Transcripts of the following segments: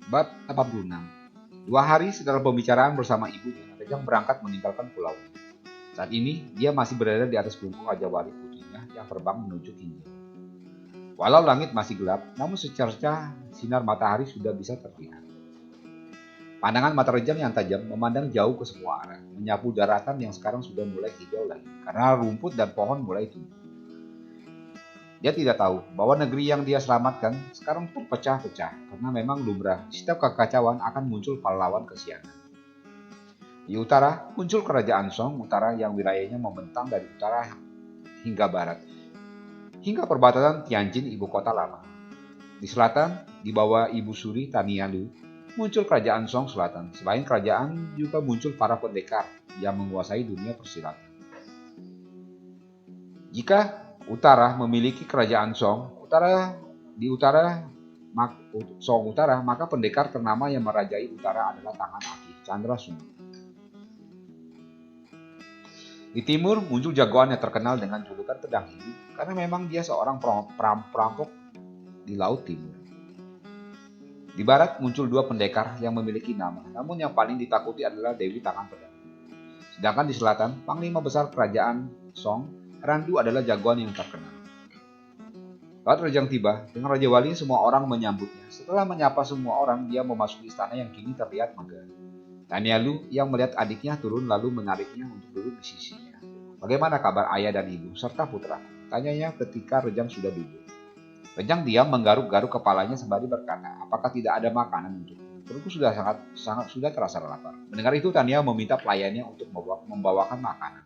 Bab 86. 2 hari setelah pembicaraan bersama ibunya, Rejang berangkat meninggalkan pulau. Saat ini, dia masih berada di atas punggung Raja Wali putrinya yang terbang menuju Kinjal. Walau langit masih gelap, namun secercah sinar matahari sudah bisa terlihat. Pandangan mata Rejang yang tajam memandang jauh ke semua arah, menyapu daratan yang sekarang sudah mulai hijau lagi, karena rumput dan pohon mulai tumbuh. Dia tidak tahu bahwa negeri yang dia selamatkan sekarang pun pecah-pecah, karena memang lumrah setiap kekacauan akan muncul pahlawan kesiangan. Di utara, muncul kerajaan Song Utara yang wilayahnya membentang dari utara hingga barat, hingga perbatasan Tianjin, ibu kota lama. Di selatan, di bawah Ibu Suri Tanialu, muncul kerajaan Song Selatan. Selain kerajaan, juga muncul para pendekar yang menguasai dunia persilatan. Jika utara memiliki kerajaan Song Utara, maka pendekar ternama yang merajai utara adalah Tangan Aki, Chandra Sung. Di timur muncul jagoan yang terkenal dengan julukan Pedang Hiu karena memang dia seorang perampok di Laut Timur. Di barat muncul 2 pendekar yang memiliki nama, namun yang paling ditakuti adalah Dewi Tangan Pedang. Sedangkan di selatan, Panglima Besar Kerajaan Song, Randu adalah jagoan yang terkenal. Saat Rejang tiba, dengan Raja Wali semua orang menyambutnya. Setelah menyapa semua orang, dia memasuki istana yang kini terlihat megah. Tanialu yang melihat adiknya turun lalu menariknya untuk duduk di sisinya. Bagaimana kabar ayah dan ibu serta putraku? Tanyanya ketika Rejang sudah duduk. Rejang diam menggaruk-garuk kepalanya sembari berkata, apakah tidak ada makanan untukku? Perutku sudah sangat sudah terasa lapar. Mendengar itu Tania meminta pelayannya untuk membawakan makanan.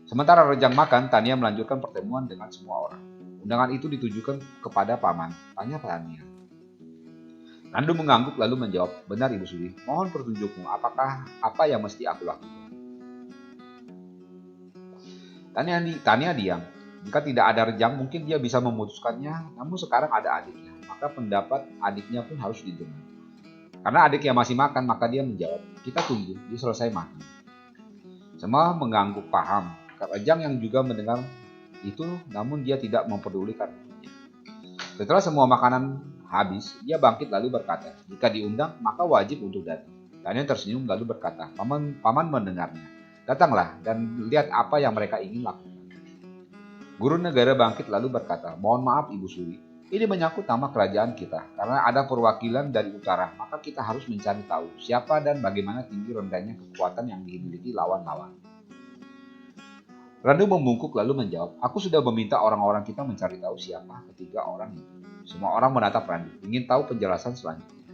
Sementara Rejang makan, Tania melanjutkan pertemuan dengan semua orang. Undangan itu ditujukan kepada paman. Tanya Tania. Randu mengangguk lalu menjawab, benar Ibu Suri, mohon petunjukmu, apa yang mesti aku lakukan? Tania diam. Jika tidak ada Rejang, mungkin dia bisa memutuskannya, namun sekarang ada adiknya, maka pendapat adiknya pun harus didengar. Karena adiknya masih makan, maka dia menjawab, kita tunggu, dia selesai makan. Semua mengangguk paham. Rejang yang juga mendengar itu, namun dia tidak mempedulikan. Setelah semua makanan habis, dia bangkit lalu berkata, jika diundang, maka wajib untuk datang. Daniel tersenyum lalu berkata, paman mendengarnya. Datanglah dan lihat apa yang mereka ingin lakukan. Guru negara bangkit lalu berkata, mohon maaf Ibu Suri, ini menyangkut nama kerajaan kita. Karena ada perwakilan dari utara, maka kita harus mencari tahu siapa dan bagaimana tinggi rendahnya kekuatan yang dimiliki lawan-lawan. Randu membungkuk lalu menjawab, aku sudah meminta orang-orang kita mencari tahu siapa ketiga orang itu. Semua orang menatap Randu, ingin tahu penjelasan selanjutnya.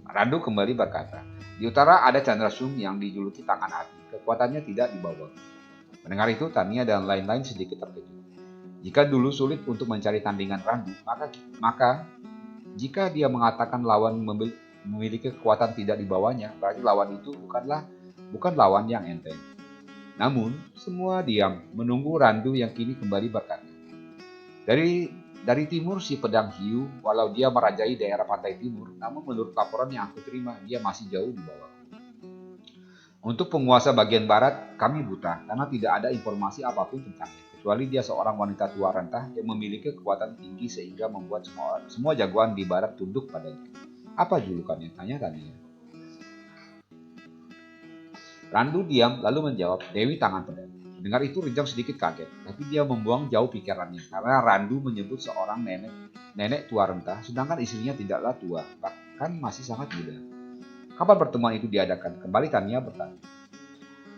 Randu kembali berkata, di utara ada Chandra Sung yang dijuluki Tangan Api, kekuatannya tidak dibawa. Mendengar itu, Tania dan lain-lain sedikit terkejut. Jika dulu sulit untuk mencari tandingan Randu, maka jika dia mengatakan lawan memiliki kekuatan tidak dibawanya, berarti lawan itu bukan lawan yang enteng. Namun, semua diam menunggu Randu yang kini kembali berkata. Dari timur si Pedang Hiu, walau dia merajai daerah pantai timur, namun menurut laporan yang aku terima, dia masih jauh di bawah. Untuk penguasa bagian barat, kami buta karena tidak ada informasi apapun tentangnya, kecuali dia seorang wanita tua renta yang memiliki kekuatan tinggi sehingga membuat semua jagoan di barat tunduk padanya. Apa julukannya? Tanya-tanya. Randu diam lalu menjawab, Dewi Tangan Pedang. Dengar itu Rejang sedikit kaget, tapi dia membuang jauh pikirannya karena Randu menyebut seorang nenek tua renta, sedangkan istrinya tidaklah tua, bahkan masih sangat muda. Kapan pertemuan itu diadakan? Kembali Tania bertanya.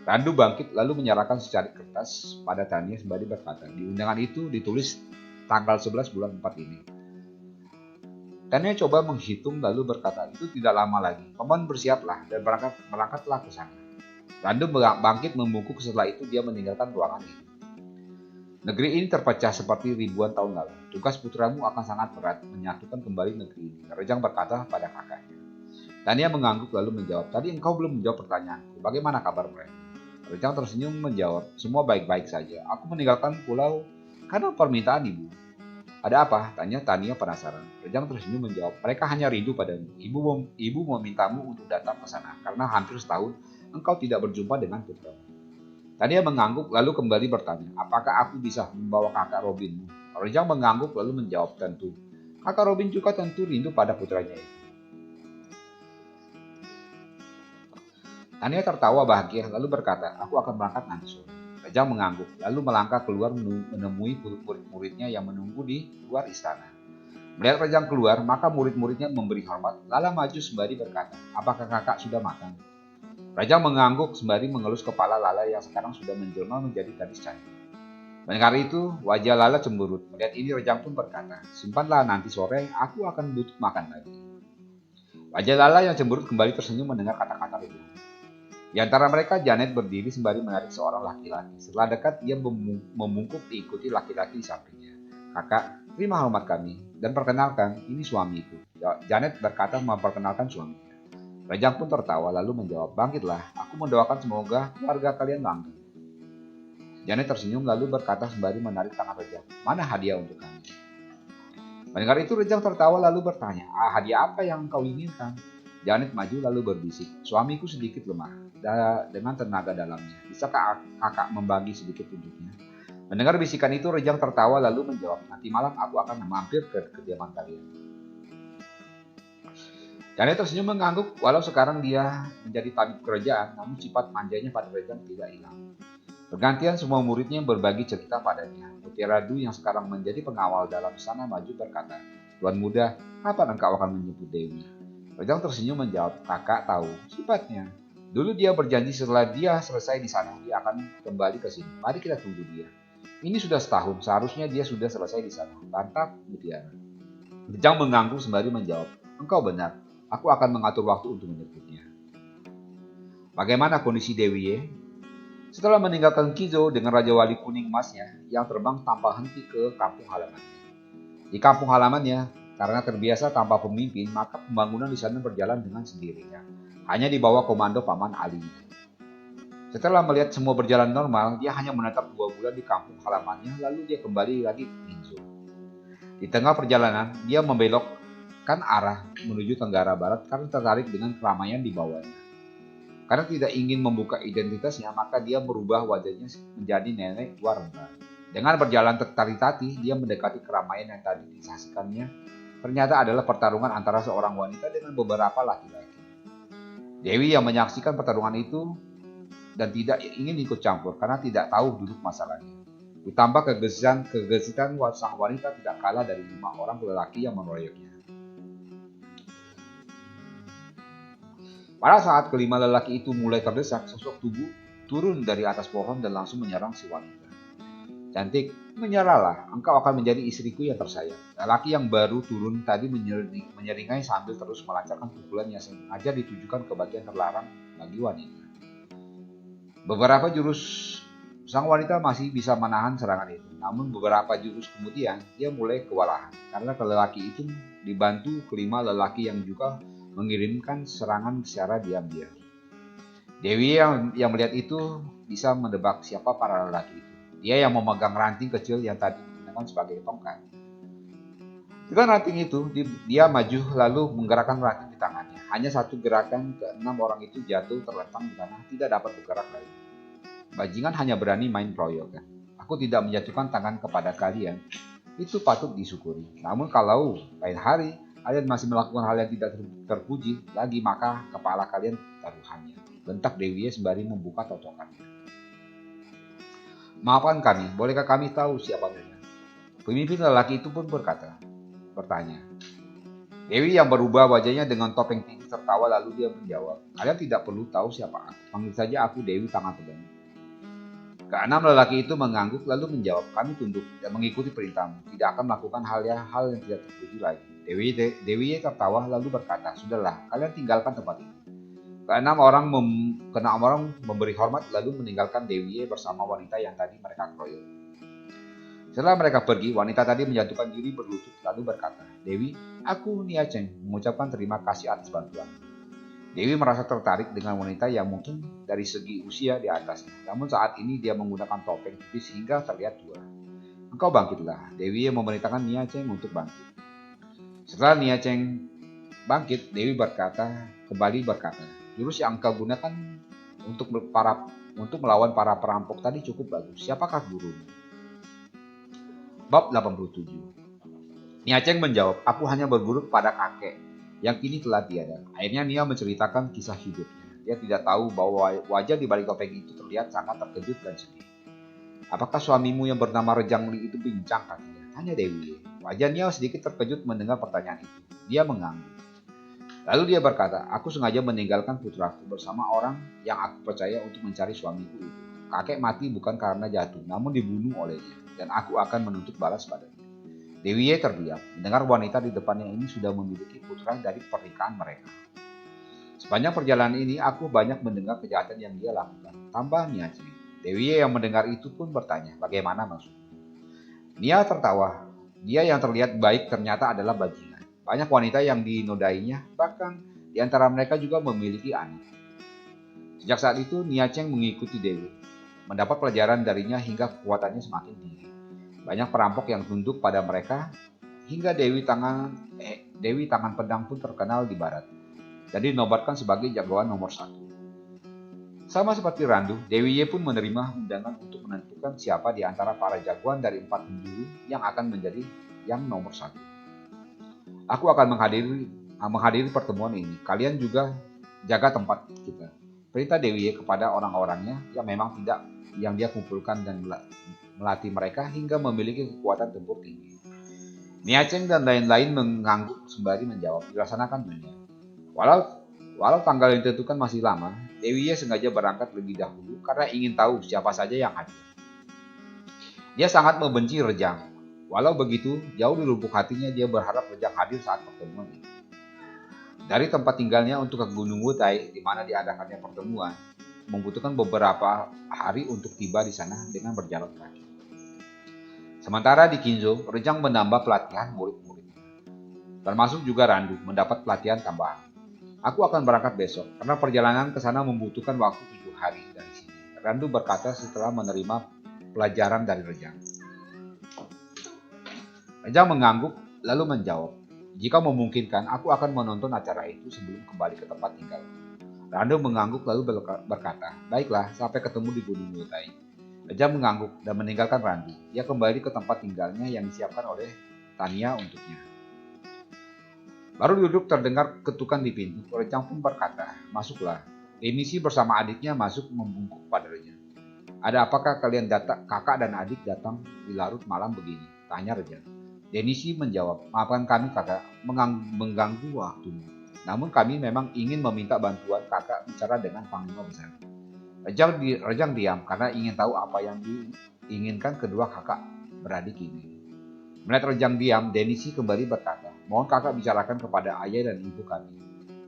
Randu bangkit lalu menyerahkan secari kertas pada Tania sembari berkata, di undangan itu ditulis tanggal 11 bulan 4 ini. Tania coba menghitung lalu berkata, itu tidak lama lagi, paman bersiaplah dan berangkatlah ke sana. Randu bangkit membungkuk, setelah itu dia meninggalkan ruangan itu. Negeri ini terpecah seperti ribuan tahun lalu. Tugas putramu akan sangat berat menyatukan kembali negeri ini. Rejang berkata pada kakaknya. Tania mengangguk lalu menjawab, tadi engkau belum menjawab pertanyaanku, bagaimana kabar mereka? Rejang tersenyum menjawab, semua baik-baik saja. Aku meninggalkan pulau karena permintaan ibu. Ada apa? Tanya Tania penasaran. Rejang tersenyum menjawab, mereka hanya rindu padamu. Ibu memintamu untuk datang ke sana karena hampir setahun engkau tidak berjumpa dengan putramu. Tania mengangguk lalu kembali bertanya, apakah aku bisa membawa kakak Robinmu? Rejang mengangguk lalu menjawab, tentu. Kakak Robin juga tentu rindu pada putranya itu. Tania tertawa bahagia lalu berkata, aku akan berangkat nanti sore. Rejang mengangguk, lalu melangkah keluar menemui murid-muridnya yang menunggu di luar istana. Melihat Rejang keluar, maka murid-muridnya memberi hormat, lalu maju sembari berkata, apakah kakak sudah makan? Rejang mengangguk sembari mengelus kepala Lala yang sekarang sudah menjelma menjadi gadis cantik. Mendengar itu, wajah Lala cemberut. Melihat ini Rejang pun berkata, simpanlah nanti sore, aku akan butuh makan lagi. Wajah Lala yang cemberut kembali tersenyum mendengar kata-kata Rejang. Di antara mereka, Janet berdiri sembari menarik seorang laki-laki. Setelah dekat, ia membungkuk diikuti laki-laki di sampingnya. Kakak, terima hormat kami. Dan perkenalkan, ini suamiku. Janet berkata memperkenalkan suaminya. Rejang pun tertawa lalu menjawab, bangkitlah, aku mendoakan semoga keluarga kalian langgeng. Janet tersenyum lalu berkata sembari menarik tangan Rejang, mana hadiah untuk kami? Mendengar itu Rejang tertawa lalu bertanya, hadiah apa yang kau inginkan? Janet maju lalu berbisik, suamiku sedikit lemah dengan tenaga dalamnya. Bisakah kakak membagi sedikit untuknya? Mendengar bisikan itu Rejang tertawa lalu menjawab, nanti malam aku akan mampir ke kediaman kalian. Janet tersenyum mengangguk walau sekarang dia menjadi tabib kerajaan, namun sifat manjanya pada Rejang tidak hilang. Bergantian semua muridnya berbagi cerita padanya. Putri Radu yang sekarang menjadi pengawal dalam sana maju berkata, Tuan muda, kapan engkau akan menyebut Dewi? Rejang tersenyum menjawab, kakak tahu sifatnya. Dulu dia berjanji setelah dia selesai di sana, dia akan kembali ke sini. Mari kita tunggu dia. Ini sudah setahun, seharusnya dia sudah selesai di sana. Bantap Mutiara. Rejang mengangguk sembari menjawab, engkau benar, aku akan mengatur waktu untuk menyebutnya. Bagaimana kondisi Dewi? Setelah meninggalkan Kizo dengan Raja Wali Kuning Emasnya yang terbang tanpa henti ke kampung halamannya. Di kampung halamannya, karena terbiasa tanpa pemimpin, maka pembangunan di sana berjalan dengan sendirinya. Hanya di bawah komando Paman Ali. Setelah melihat semua berjalan normal, dia hanya menetap 2 bulan di kampung halamannya, lalu dia kembali lagi ke Kinzo. Di tengah perjalanan, dia membelokkan arah menuju Tenggara Barat karena tertarik dengan keramaian di bawahnya. Karena tidak ingin membuka identitasnya, maka dia merubah wajahnya menjadi nenek tua renta. Dengan berjalan tertati-tati, dia mendekati keramaian yang tadi disaksikannya. Ternyata adalah pertarungan antara seorang wanita dengan beberapa laki-laki. Dewi yang menyaksikan pertarungan itu dan tidak ingin ikut campur karena tidak tahu duduk masalahnya. Ditambah kegesitan sang wanita tidak kalah dari 5 orang lelaki yang meroyoknya. Pada saat kelima lelaki itu mulai terdesak, sosok tubuh turun dari atas pohon dan langsung menyerang si wanita. Cantik, menyerahlah, engkau akan menjadi istriku yang tersayang. Lelaki yang baru turun tadi menyeringai sambil terus melancarkan pukulan yang sengaja ditujukan ke bagian terlarang bagi wanita. Beberapa jurus sang wanita masih bisa menahan serangan itu. Namun beberapa jurus kemudian, dia mulai kewalahan. Karena lelaki itu dibantu kelima lelaki yang juga mengirimkan serangan secara diam-diam. Dewi yang melihat itu bisa menebak siapa para lelaki itu. Dia yang memegang ranting kecil yang tadi digunakan sebagai tongkat. Dengan ranting itu, dia maju lalu menggerakkan ranting di tangannya. Hanya satu gerakan ke-6 orang itu jatuh terlentang di tanah, tidak dapat bergerak lagi. Bajingan hanya berani main keroyokan. Aku tidak menjatuhkan tangan kepada kalian. Itu patut disyukuri. Namun kalau lain hari kalian masih melakukan hal yang tidak terpuji lagi, maka kepala kalian taruhannya. Bentak Dewi sembari membuka totokannya. Maafkan kami, bolehkah kami tahu siapa kalian? Pemimpin lelaki itu pun bertanya. Dewi yang berubah wajahnya dengan topeng tinggi tertawa lalu dia menjawab, kalian tidak perlu tahu siapa aku. Panggil saja aku Dewi Tangan Pedang. Keenam lelaki itu mengangguk lalu menjawab, kami tunduk dan mengikuti perintahmu, tidak akan melakukan hal yang tidak terpuji lagi. Dewi tertawa lalu berkata, sudahlah, kalian tinggalkan tempat ini. Keenam orang memberi hormat lalu meninggalkan Dewi bersama wanita yang tadi mereka keroyok. Setelah mereka pergi, wanita tadi menjatuhkan diri berlutut lalu berkata, Dewi, aku Nia Cheng mengucapkan terima kasih atas bantuan. Dewi merasa tertarik dengan wanita yang mungkin dari segi usia di atasnya. Namun saat ini dia menggunakan topeng tipis hingga terlihat tua. Engkau bangkitlah. Dewi yang memerintahkan Nia Cheng untuk bangkit. Setelah Nia Cheng bangkit, Dewi kembali berkata, jurus yang engkau gunakan untuk melawan para perampok tadi cukup bagus. Siapakah gurumu? Bab 87. Nia Cheng menjawab, aku hanya berguru pada kakek yang kini telah tiada. Akhirnya Nia menceritakan kisah hidupnya. Dia tidak tahu bahwa wajah di balik topeng itu terlihat sangat terkejut dan sedih. "Apakah suamimu yang bernama Rejang Li itu pincang?" katanya. Tanya Dewi. Wajahnya sedikit terkejut mendengar pertanyaan itu. Dia mengangguk. Lalu dia berkata, "Aku sengaja meninggalkan putraku bersama orang yang aku percaya untuk mencari suamiku itu. Kakek mati bukan karena jatuh, namun dibunuh olehnya, dan aku akan menuntut balas padanya." Dewi terdiam, mendengar wanita di depannya ini sudah memiliki putra dari pernikahan mereka. "Sepanjang perjalanan ini, aku banyak mendengar kejahatan yang dia lakukan," tambah Nia Cheng. Dewi yang mendengar itu pun bertanya, "Bagaimana maksudnya?" Nia tertawa. Dia yang terlihat baik ternyata adalah bajingan. Banyak wanita yang dinodainya, bahkan di antara mereka juga memiliki anak. Sejak saat itu, Nia Cheng mengikuti Dewi, mendapat pelajaran darinya hingga kekuatannya semakin tinggi. Banyak perampok yang tunduk pada mereka, hingga Dewi Tangan Pedang pun terkenal di barat, dan dinobatkan sebagai jagoan nomor satu. Sama seperti Randu, Dewi Ye pun menerima undangan untuk menentukan siapa di antara para jagoan dari 4 penjuru yang akan menjadi yang nomor satu. "Aku akan menghadiri pertemuan ini. Kalian juga jaga tempat kita," perintah Dewi Ye kepada orang-orangnya yang dia kumpulkan dan melatih mereka hingga memiliki kekuatan tempur tinggi. Nia Cheng dan lain-lain mengangguk sembari menjawab, "Dilaksanakan dunia." Walau tanggal yang ditentukan masih lama, Dewi Ye sengaja berangkat lebih dahulu karena ingin tahu siapa saja yang hadir. Dia sangat membenci Rejang. Walau begitu, jauh di lubuk hatinya dia berharap Rejang hadir saat pertemuan itu. Dari tempat tinggalnya untuk ke Gunung Wutai, di mana diadakannya pertemuan, membutuhkan beberapa hari untuk tiba di sana dengan berjalan kaki. Sementara di Kinzo, Rejang menambah pelatihan murid-muridnya, termasuk juga Randu mendapat pelatihan tambahan. "Aku akan berangkat besok, karena perjalanan ke sana membutuhkan waktu 7 hari dari sini," Randu berkata setelah menerima pelajaran dari Rejang. Rejang mengangguk lalu menjawab, "Jika memungkinkan, aku akan menonton acara itu sebelum kembali ke tempat tinggal." Randu mengangguk lalu berkata, "Baiklah, sampai ketemu di Gunung Wutai." Rejang mengangguk dan meninggalkan Randu. Dia kembali ke tempat tinggalnya yang disiapkan oleh Tania untuknya. Baru duduk terdengar ketukan di pintu. Rejang pun berkata, "Masuklah." Denisi bersama adiknya masuk membungkuk pada Rejang. "Ada apakah kalian kakak dan adik datang di larut malam begini?" tanya Rejang. Denisi menjawab, "Maafkan kami kakak mengganggu waktumu. Namun kami memang ingin meminta bantuan kakak bicara dengan Panglima Besar." Rejang diam karena ingin tahu apa yang diinginkan kedua kakak beradik ini. Melihat Rejang diam, Denisi kembali berkata, "Mohon kakak bicarakan kepada ayah dan ibu kami,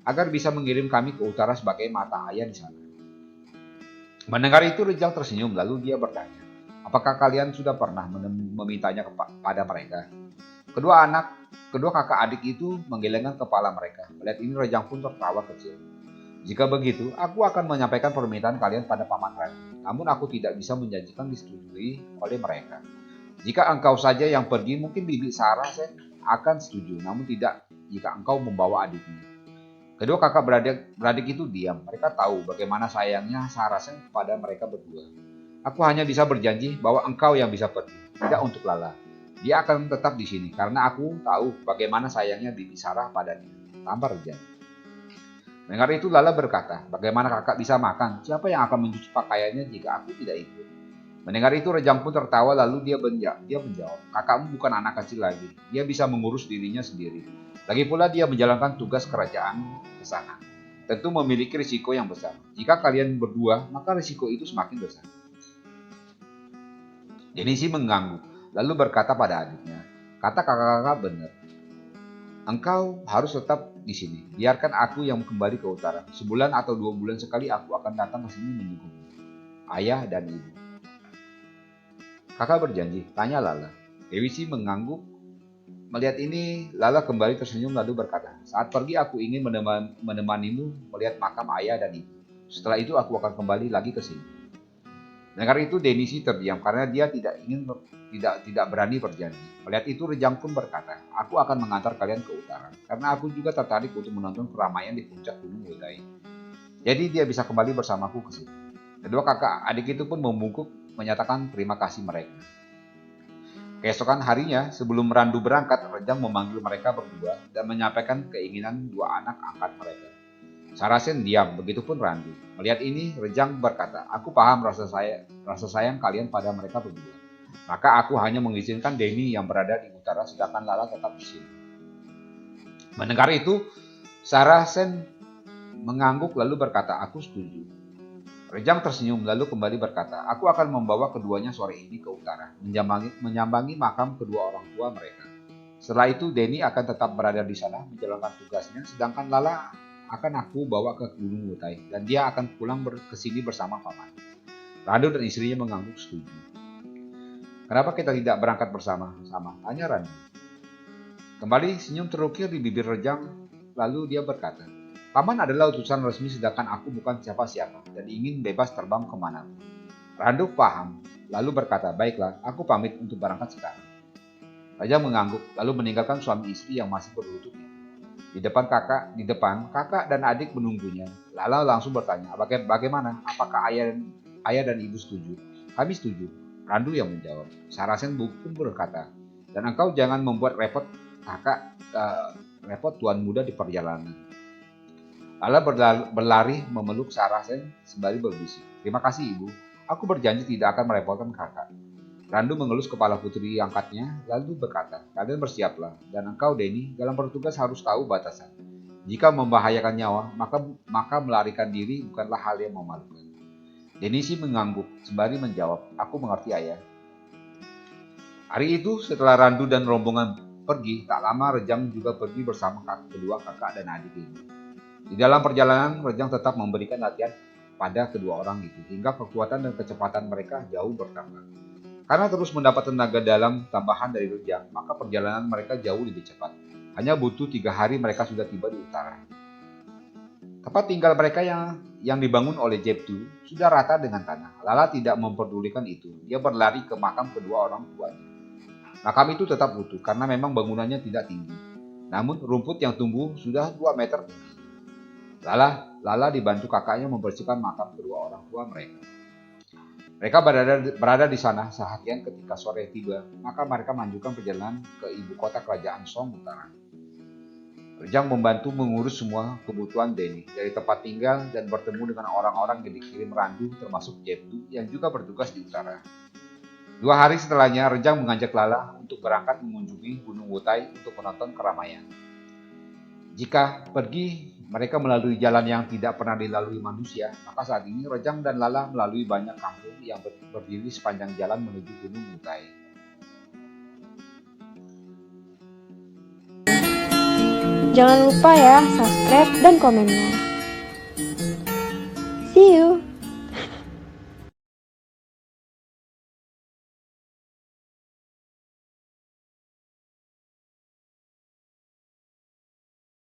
agar bisa mengirim kami ke utara sebagai mata ayah di sana." Mendengar itu Rejang tersenyum lalu dia bertanya, "Apakah kalian sudah pernah memintanya kepada mereka?" Kedua kakak adik itu menggelengkan kepala mereka. Melihat ini Rejang pun tertawa kecil. "Jika begitu, aku akan menyampaikan permintaan kalian pada Paman Randu. Namun aku tidak bisa menjanjikan disetujui oleh mereka. Jika engkau saja yang pergi, mungkin Bibi Sarah akan setuju, namun tidak jika engkau membawa adikmu." Kedua kakak beradik itu diam. Mereka tahu bagaimana sayangnya Sarah kepada mereka berdua. "Aku hanya bisa berjanji bahwa engkau yang bisa pergi, tidak untuk Lala. Dia akan tetap di sini karena aku tahu bagaimana sayangnya Bibi Sarah padanya," tambah Rejang. Mendengar itu Lala berkata, "Bagaimana kakak bisa makan? Siapa yang akan mencuci pakaiannya jika aku tidak ikut?" Mendengar itu Rejang pun tertawa lalu dia menjawab, "Kakakmu bukan anak kecil lagi. Dia bisa mengurus dirinya sendiri. Lagi pula dia menjalankan tugas kerajaan ke sana. Tentu memiliki risiko yang besar. Jika kalian berdua, maka risiko itu semakin besar." Denisi mengangguk lalu berkata pada adiknya, "Kata kakak-kakak benar. Engkau harus tetap di sini. Biarkan aku yang kembali ke utara. Sebulan atau 2 bulan sekali aku akan datang ke sini menyuguhmu, ayah dan ibu." "Kakak berjanji?" tanya Lala. Dewi mengangguk. Melihat ini, Lala kembali tersenyum lalu berkata, "Saat pergi aku ingin menemanimu melihat makam ayah dan ibu. Setelah itu aku akan kembali lagi ke sini." Dengar itu Denisi terdiam karena dia tidak berani berjanji. Melihat itu Rejang pun berkata, "Aku akan mengantar kalian ke utara karena aku juga tertarik untuk menonton keramaian di puncak Gunung Wutai. Jadi dia bisa kembali bersamaku ke sini." Kedua kakak adik itu pun membungkuk menyatakan terima kasih mereka. Keesokan harinya, sebelum Randu berangkat, Rejang memanggil mereka berdua dan menyampaikan keinginan dua anak angkat mereka. Sarasen diam, begitupun Randu. Melihat ini, Rejang berkata, aku paham rasa sayang kalian pada mereka berdua. Maka aku hanya mengizinkan Denny yang berada di utara, sedangkan Lala tetap di sini. Mendengar itu, Sarasen mengangguk lalu berkata, aku setuju. Rejang tersenyum lalu kembali berkata, aku akan membawa keduanya sore ini ke utara, menyambangi makam kedua orang tua mereka. Setelah itu, Denny akan tetap berada di sana menjalankan tugasnya, sedangkan Lala akan aku bawa ke Gunung Wutai, dan dia akan pulang ke sini bersama paman. Randu dan istrinya mengangguk setuju. Kenapa kita tidak berangkat bersama-sama? Tanya Randu. Kembali senyum terukir di bibir Rejang, lalu dia berkata, paman adalah utusan resmi sedangkan aku bukan siapa-siapa dan ingin bebas terbang kemana. Randu paham, lalu berkata, baiklah, aku pamit untuk berangkat sekarang. Rejang mengangguk, lalu meninggalkan suami istri yang masih berlutut. Di depan kakak dan adik menunggunya. Lala langsung bertanya, bagaimana? Apakah ayah dan ibu setuju? Kami setuju. Randu yang menjawab. Sarasen pun berkata, dan engkau jangan membuat repot tuan muda di perjalanan. Lala berlari memeluk Sarasen sembari berbisik. Terima kasih ibu. Aku berjanji tidak akan merepotkan kakak. Randu mengelus kepala putri angkatnya, lalu berkata, kalian bersiaplah, dan engkau, Denny, dalam bertugas harus tahu batasan. Jika membahayakan nyawa, maka melarikan diri bukanlah hal yang memalukan. Denny sih mengangguk, sembari menjawab, aku mengerti ayah. Hari itu, setelah Randu dan rombongan pergi, tak lama Rejang juga pergi bersama kedua kakak dan adik ini. Di dalam perjalanan, Rejang tetap memberikan latihan pada kedua orang itu, hingga kekuatan dan kecepatan mereka jauh bertambah. Karena terus mendapat tenaga dalam tambahan dari Rejang, maka perjalanan mereka jauh lebih cepat. Hanya butuh 3 hari mereka sudah tiba di utara. Tempat tinggal mereka yang dibangun oleh Jeptu sudah rata dengan tanah. Lala tidak memperdulikan itu. Dia berlari ke makam kedua orang tuanya. Makam itu tetap utuh karena memang bangunannya tidak tinggi. Namun rumput yang tumbuh sudah 2 meter tinggi. Lala dibantu kakaknya membersihkan makam kedua orang tua mereka. Mereka berada di sana seharian ketika sore tiba, maka mereka melanjutkan perjalanan ke ibu kota kerajaan Song Utara. Rejang membantu mengurus semua kebutuhan Denny dari tempat tinggal dan bertemu dengan orang-orang yang dikirim Randu termasuk Jeptu yang juga bertugas di utara. 2 hari setelahnya, Rejang mengajak Lala untuk berangkat mengunjungi Gunung Wutai untuk menonton keramaian. Jika pergi mereka melalui jalan yang tidak pernah dilalui manusia, maka saat ini Rejang dan Lala melalui banyak kampung yang berdiri sepanjang jalan menuju Gunung Wutai. Jangan lupa ya, subscribe dan komennya. See you!